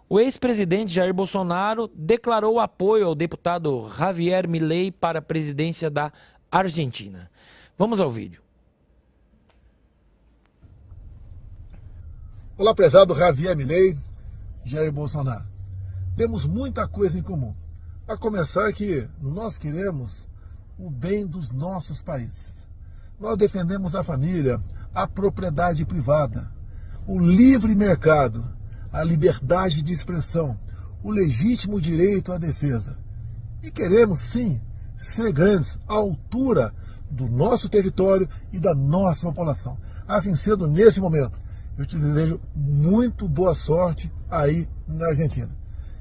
O ex-presidente Jair Bolsonaro declarou apoio ao deputado Javier Milei para a presidência da Argentina. Vamos ao vídeo. Olá, prezado Javier Milei, Jair Bolsonaro. Temos muita coisa em comum. A começar que nós queremos o bem dos nossos países. Nós defendemos a família, a propriedade privada, o livre mercado, a liberdade de expressão, o legítimo direito à defesa. E queremos, sim, ser grandes à altura do nosso território e da nossa população. Assim sendo, nesse momento, eu te desejo muito boa sorte aí na Argentina.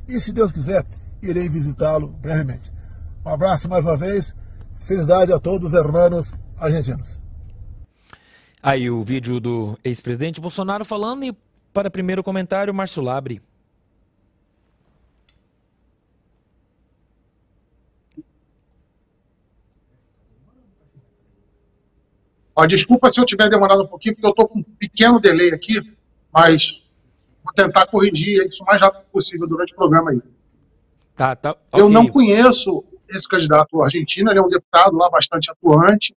E se Deus quiser, irei visitá-lo brevemente. Um abraço mais uma vez. Felicidade a todos os hermanos argentinos. Aí o vídeo do ex-presidente Bolsonaro falando, e para primeiro comentário, Márcio Labre. Desculpa se eu tiver demorado um pouquinho, porque eu estou com um pequeno delay aqui, mas vou tentar corrigir isso o mais rápido possível durante o programa aí. Tá, okay. Eu não conheço esse candidato argentino, ele é um deputado lá bastante atuante.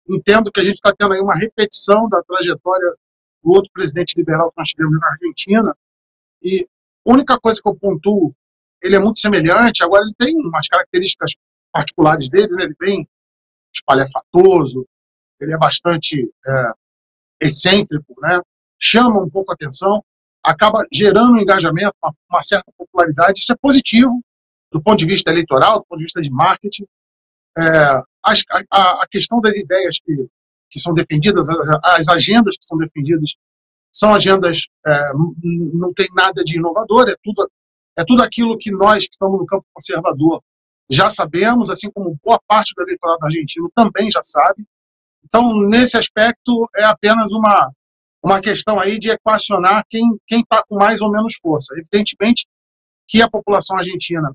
Entendo que a gente está tendo aí uma repetição da trajetória do outro presidente liberal que nós tivemos na Argentina. E a única coisa que eu pontuo, ele é muito semelhante, agora ele tem umas características particulares dele, né? Ele é bem espalhafatoso, ele é bastante excêntrico, né? Chama um pouco a atenção, acaba gerando um engajamento, uma certa popularidade. Isso é positivo do ponto de vista eleitoral, do ponto de vista de marketing. A questão das ideias que são defendidas, as agendas que são defendidas, são agendas, não tem nada de inovador, é tudo aquilo que nós que estamos no campo conservador já sabemos, assim como boa parte do eleitorado argentino também já sabe. Então, nesse aspecto, é apenas uma questão aí de equacionar quem está com mais ou menos força. Evidentemente que a população argentina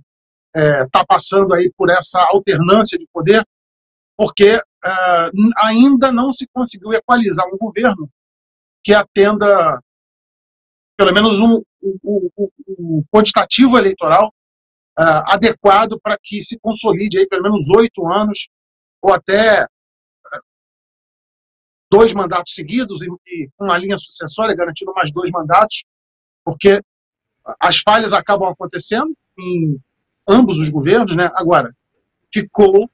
está passando aí por essa alternância de poder, porque ainda não se conseguiu equalizar um governo que atenda pelo menos um quantitativo eleitoral adequado para que se consolide aí pelo menos 8 anos ou até 2 mandatos seguidos e uma linha sucessória garantindo mais 2 mandatos, porque as falhas acabam acontecendo em ambos os governos, né? Agora, ficou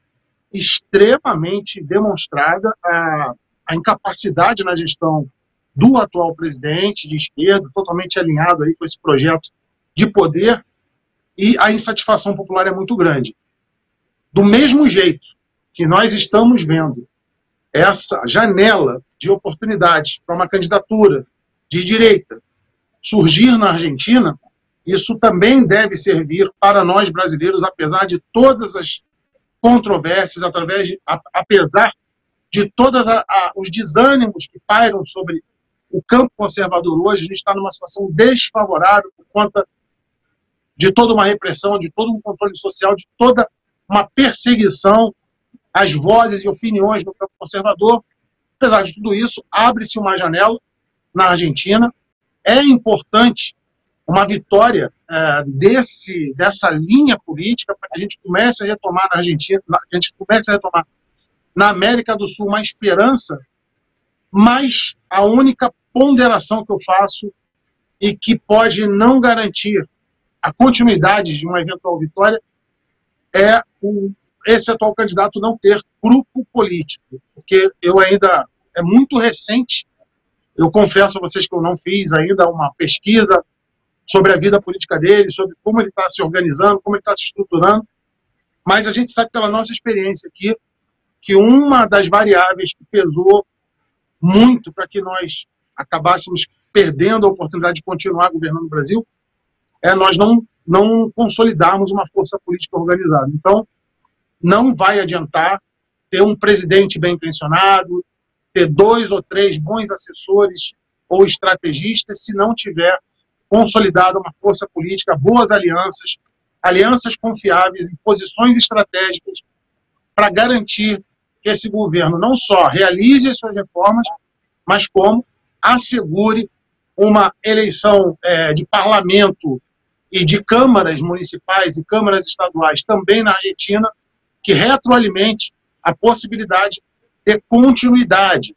extremamente demonstrada a incapacidade na gestão do atual presidente de esquerda, totalmente alinhado aí com esse projeto de poder, e a insatisfação popular é muito grande. Do mesmo jeito que nós estamos vendo essa janela de oportunidades para uma candidatura de direita surgir na Argentina, isso também deve servir para nós brasileiros, apesar de todas as controvérsias, apesar de todos os desânimos que pairam sobre o campo conservador hoje. A gente está numa situação desfavorável por conta de toda uma repressão, de todo um controle social, de toda uma perseguição às vozes e opiniões do campo conservador. Apesar de tudo isso, abre-se uma janela na Argentina. É importante uma vitória dessa linha política para que a gente comece a retomar na Argentina, a gente comece a retomar na América do Sul uma esperança, mas a única ponderação que eu faço e que pode não garantir a continuidade de uma eventual vitória é esse atual candidato não ter grupo político, porque é muito recente. Eu confesso a vocês que eu não fiz ainda uma pesquisa sobre a vida política dele, sobre como ele está se organizando, como ele está se estruturando, mas a gente sabe pela nossa experiência aqui que uma das variáveis que pesou muito para que nós acabássemos perdendo a oportunidade de continuar governando o Brasil é nós não consolidarmos uma força política organizada. Então, não vai adiantar ter um presidente bem intencionado, ter 2 ou 3 bons assessores ou estrategistas, se não tiver consolidada uma força política, boas alianças confiáveis e posições estratégicas para garantir que esse governo não só realize as suas reformas, mas como assegure uma eleição de parlamento e de câmaras municipais e câmaras estaduais também na Argentina, que retroalimente a possibilidade de continuidade.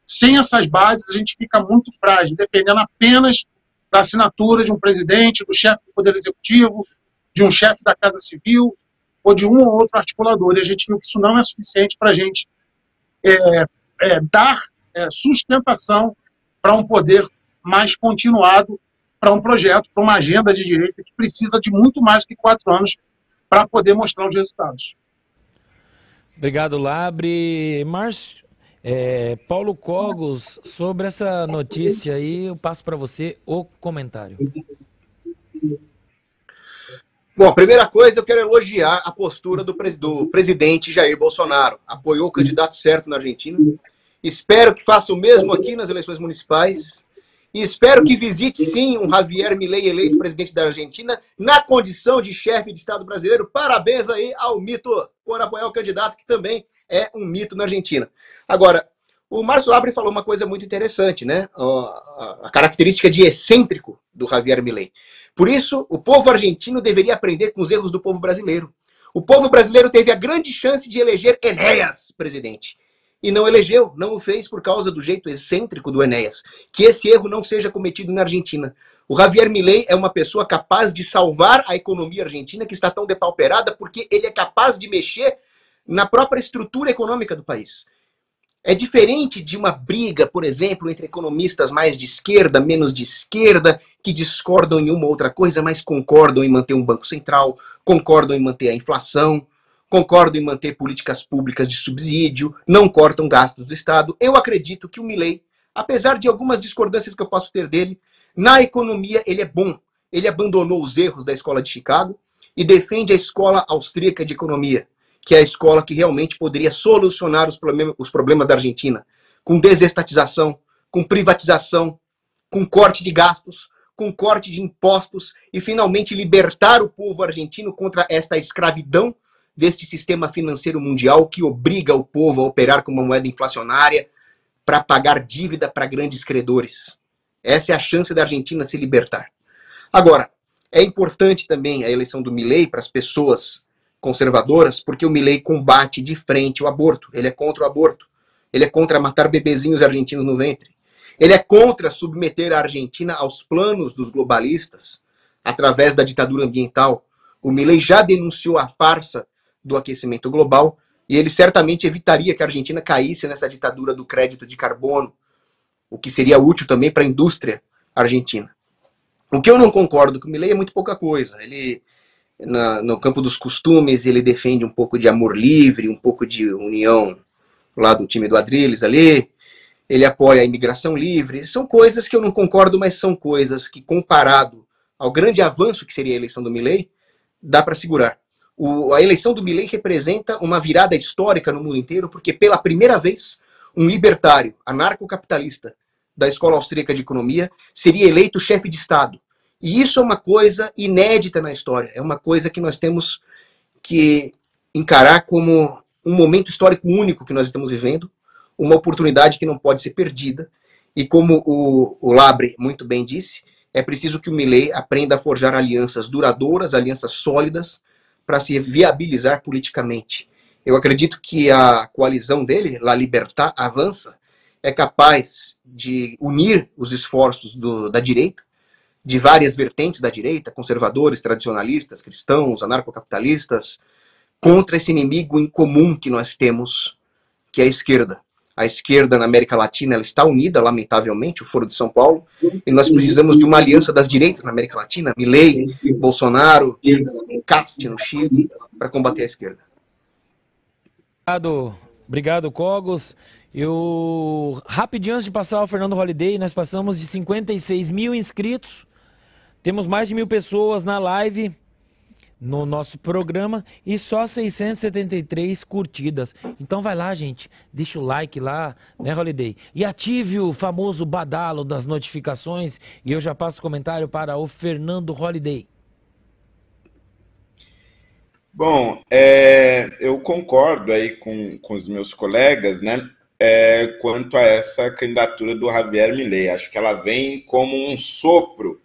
Sem essas bases, a gente fica muito frágil, dependendo apenas da assinatura de um presidente, do chefe do Poder Executivo, de um chefe da Casa Civil, ou de um ou outro articulador. E a gente viu que isso não é suficiente para a gente dar sustentação para um poder mais continuado, para um projeto, para uma agenda de direita que precisa de muito mais que 4 anos para poder mostrar os resultados. Obrigado, Labre. Márcio, Paulo Cogos, sobre essa notícia aí, eu passo para você o comentário. Bom, a primeira coisa, eu quero elogiar a postura do presidente Jair Bolsonaro. Apoiou o candidato certo na Argentina. Espero que faça o mesmo aqui nas eleições municipais. E espero que visite, sim, um Javier Milei eleito presidente da Argentina na condição de chefe de Estado brasileiro. Parabéns aí ao mito por apoiar o candidato, que também é um mito na Argentina. Agora, o Márcio Labre falou uma coisa muito interessante, né? A característica de excêntrico do Javier Milei. Por isso, o povo argentino deveria aprender com os erros do povo brasileiro. O povo brasileiro teve a grande chance de eleger Enéas presidente. E não elegeu, não o fez por causa do jeito excêntrico do Enéas. Que esse erro não seja cometido na Argentina. O Javier Milei é uma pessoa capaz de salvar a economia argentina, que está tão depauperada, porque ele é capaz de mexer na própria estrutura econômica do país. É diferente de uma briga, por exemplo, entre economistas mais de esquerda, menos de esquerda, que discordam em uma ou outra coisa, mas concordam em manter um banco central, concordam em manter a inflação, concordam em manter políticas públicas de subsídio, não cortam gastos do Estado. Eu acredito que o Milei, apesar de algumas discordâncias que eu posso ter dele, na economia ele é bom. Ele abandonou os erros da escola de Chicago e defende a escola austríaca de economia, que é a escola que realmente poderia solucionar os problemas da Argentina, com desestatização, com privatização, com corte de gastos, com corte de impostos e finalmente libertar o povo argentino contra esta escravidão deste sistema financeiro mundial que obriga o povo a operar com uma moeda inflacionária para pagar dívida para grandes credores. Essa é a chance da Argentina se libertar. Agora, é importante também a eleição do Milei para as pessoas conservadoras, porque o Milei combate de frente o aborto. Ele é contra o aborto. Ele é contra matar bebezinhos argentinos no ventre. Ele é contra submeter a Argentina aos planos dos globalistas através da ditadura ambiental. O Milei já denunciou a farsa do aquecimento global e ele certamente evitaria que a Argentina caísse nessa ditadura do crédito de carbono, o que seria útil também para a indústria argentina. O que eu não concordo com o Milei é muito pouca coisa. Ele, no campo dos costumes, ele defende um pouco de amor livre, um pouco de união lá do time do Adrilles ali. Ele apoia a imigração livre. São coisas que eu não concordo, mas são coisas que, comparado ao grande avanço que seria a eleição do Milei, dá para segurar. A eleição do Milei representa uma virada histórica no mundo inteiro, porque pela primeira vez, um libertário, anarcocapitalista da Escola Austríaca de Economia seria eleito chefe de Estado. E isso é uma coisa inédita na história. É uma coisa que nós temos que encarar como um momento histórico único que nós estamos vivendo, uma oportunidade que não pode ser perdida. E como o Labre muito bem disse, é preciso que o Milei aprenda a forjar alianças duradouras, alianças sólidas, para se viabilizar politicamente. Eu acredito que a coalizão dele, La Libertad Avança, é capaz de unir os esforços da direita, de várias vertentes da direita, conservadores, tradicionalistas, cristãos, anarcocapitalistas, contra esse inimigo em comum que nós temos, que é a esquerda. A esquerda na América Latina ela está unida, lamentavelmente, o Foro de São Paulo, e nós precisamos de uma aliança das direitas na América Latina, Milei, Bolsonaro, Cast no Chile, para combater a esquerda. Obrigado, Cogos. Rapidinho, antes de passar ao Fernando Holliday, nós passamos de 56 mil inscritos, temos mais de 1.000 pessoas na live, no nosso programa, e só 673 curtidas. Então vai lá, gente, deixa o like lá, né, Holliday? E ative o famoso badalo das notificações, e eu já passo o comentário para o Fernando Holliday. Bom, eu concordo aí com os meus colegas, né, quanto a essa candidatura do Javier Milei. Acho que ela vem como um sopro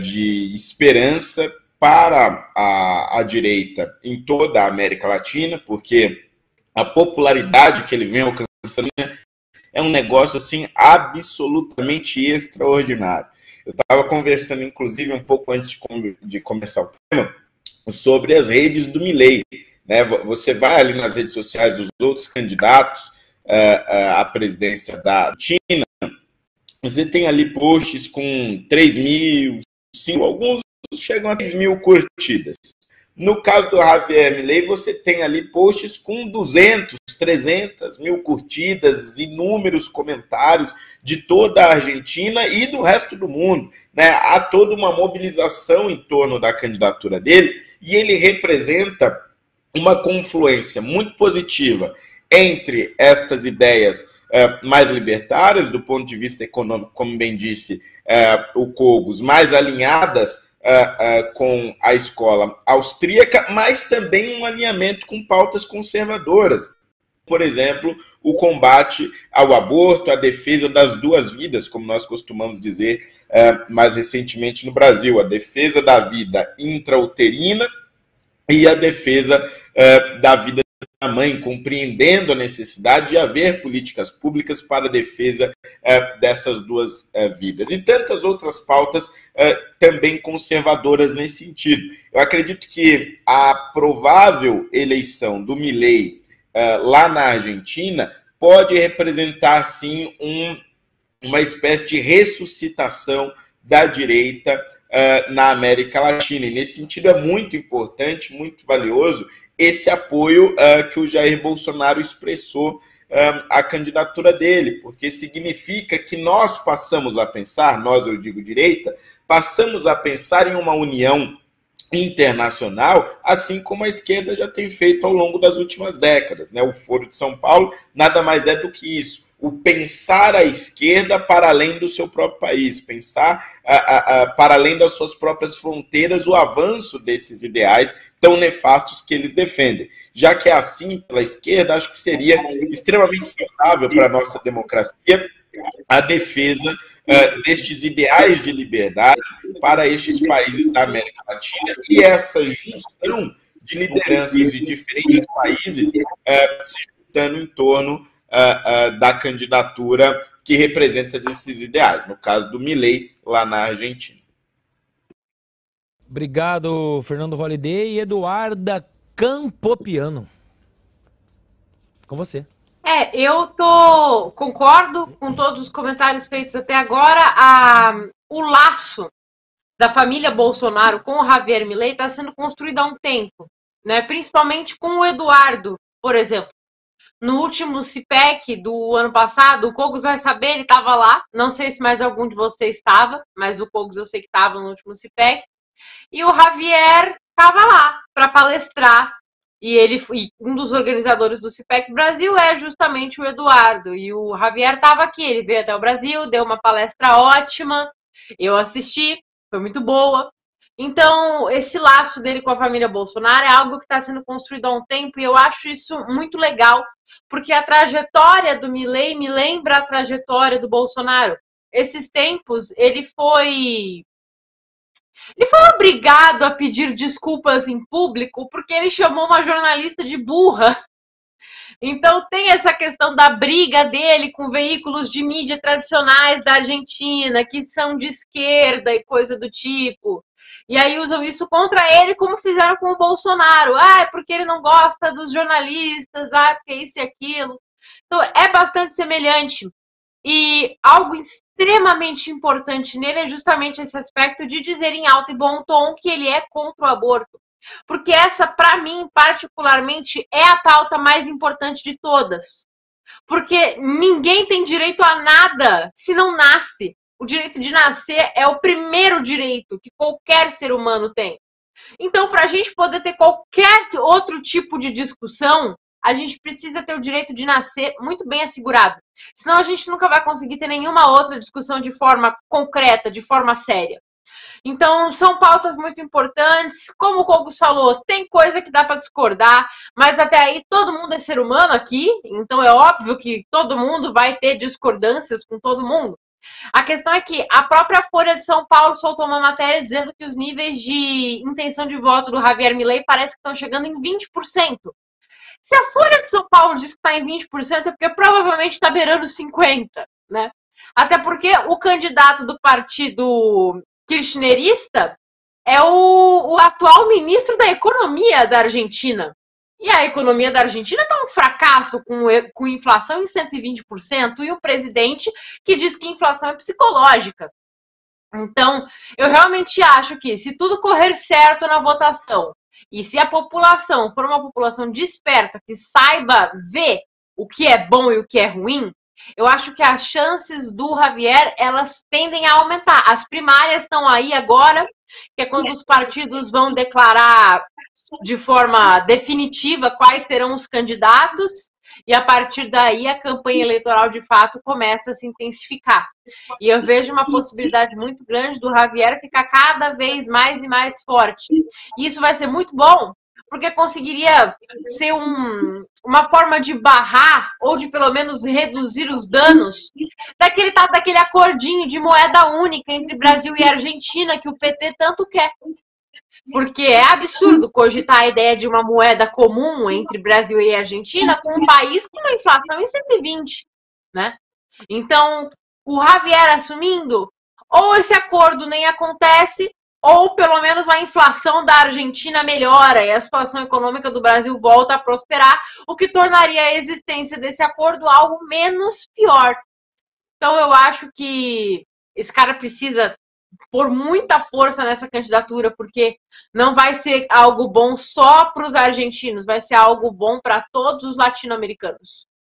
de esperança para a direita em toda a América Latina, porque a popularidade que ele vem alcançando é um negócio assim absolutamente extraordinário. Eu estava conversando, inclusive, um pouco antes de começar o programa, sobre as redes do Milei, né? Você vai ali nas redes sociais dos outros candidatos à presidência da China, você tem ali posts com 3 mil, 5, alguns chegam a 3 mil curtidas. No caso do Javier Milei, você tem ali posts com 200, 300 mil curtidas, inúmeros comentários de toda a Argentina e do resto do mundo, né? Há toda uma mobilização em torno da candidatura dele e ele representa uma confluência muito positiva entre estas ideias mais libertárias, do ponto de vista econômico, como bem disse o Cogos, mais alinhadas com a escola austríaca, mas também um alinhamento com pautas conservadoras. Por exemplo, o combate ao aborto, a defesa das duas vidas, como nós costumamos dizer mais recentemente no Brasil, a defesa da vida intrauterina e a defesa da vida da mãe, compreendendo a necessidade de haver políticas públicas para a defesa dessas duas vidas. E tantas outras pautas também conservadoras nesse sentido. Eu acredito que a provável eleição do Milei lá na Argentina pode representar, sim, uma espécie de ressuscitação da direita na América Latina. E nesse sentido é muito importante, muito valioso esse apoio que o Jair Bolsonaro expressou à candidatura dele, porque significa que nós passamos a pensar, nós, eu digo direita, passamos a pensar em uma união internacional, assim como a esquerda já tem feito ao longo das últimas décadas, né? O Foro de São Paulo nada mais é do que isso, o pensar a esquerda para além do seu próprio país, pensar para além das suas próprias fronteiras o avanço desses ideais tão nefastos que eles defendem. Já que é assim pela esquerda, acho que seria extremamente saudável para a nossa democracia a defesa destes ideais de liberdade para estes países da América Latina e essa junção de lideranças de diferentes países se juntando em torno da candidatura que representa esses ideais, no caso do Milei, lá na Argentina. Obrigado, Fernando Holliday e Eduarda Campopiano. Com você. Eu concordo com todos os comentários feitos até agora. O laço da família Bolsonaro com o Javier Milei está sendo construído há um tempo, né? Principalmente com o Eduardo, por exemplo. No último CIPEC do ano passado, o Cogos vai saber, ele estava lá. Não sei se mais algum de vocês estava, mas o Cogos eu sei que estava no último CIPEC. E o Javier estava lá para palestrar. E um dos organizadores do CIPEC Brasil é justamente o Eduardo. E o Javier estava aqui, ele veio até o Brasil, deu uma palestra ótima. Eu assisti, foi muito boa. Então, esse laço dele com a família Bolsonaro é algo que está sendo construído há um tempo e eu acho isso muito legal, porque a trajetória do Milei me lembra a trajetória do Bolsonaro. Esses tempos, ele foi obrigado a pedir desculpas em público porque ele chamou uma jornalista de burra. Então tem essa questão da briga dele com veículos de mídia tradicionais da Argentina, que são de esquerda e coisa do tipo. E aí usam isso contra ele, como fizeram com o Bolsonaro. É porque ele não gosta dos jornalistas, porque isso e aquilo. Então é bastante semelhante. E algo extremamente importante nele é justamente esse aspecto de dizer em alto e bom tom que ele é contra o aborto. Porque essa, para mim, particularmente, é a pauta mais importante de todas. Porque ninguém tem direito a nada se não nasce. O direito de nascer é o primeiro direito que qualquer ser humano tem. Então, para a gente poder ter qualquer outro tipo de discussão, a gente precisa ter o direito de nascer muito bem assegurado. Senão a gente nunca vai conseguir ter nenhuma outra discussão de forma concreta, de forma séria. Então, são pautas muito importantes. Como o Cogos falou, tem coisa que dá para discordar, mas até aí todo mundo é ser humano aqui, então é óbvio que todo mundo vai ter discordâncias com todo mundo. A questão é que a própria Folha de São Paulo soltou uma matéria dizendo que os níveis de intenção de voto do Javier Milei parece que estão chegando em 20%. Se a Folha de São Paulo diz que está em 20%, é porque provavelmente está beirando 50%, né? Até porque o candidato do partido kirchnerista é o atual ministro da Economia da Argentina. E a economia da Argentina está um fracasso com inflação em 120% e o presidente que diz que inflação é psicológica. Então, eu realmente acho que se tudo correr certo na votação e se a população for uma população desperta, que saiba ver o que é bom e o que é ruim, eu acho que as chances do Javier, elas tendem a aumentar. As primárias estão aí agora, que é quando os partidos vão declarar de forma definitiva quais serão os candidatos, e a partir daí a campanha eleitoral de fato começa a se intensificar. E eu vejo uma possibilidade muito grande do Javier ficar cada vez mais e mais forte. E isso vai ser muito bom, porque conseguiria ser uma forma de barrar, ou de pelo menos reduzir os danos, daquele acordinho de moeda única entre Brasil e Argentina que o PT tanto quer. Porque é absurdo cogitar a ideia de uma moeda comum entre Brasil e Argentina com um país com uma inflação em 120, né? Então, o Javier assumindo, ou esse acordo nem acontece, ou pelo menos a inflação da Argentina melhora e a situação econômica do Brasil volta a prosperar, o que tornaria a existência desse acordo algo menos pior. Então, eu acho que esse cara precisa pôr muita força nessa candidatura, porque não vai ser algo bom só para os argentinos, vai ser algo bom para todos os latino-americanos.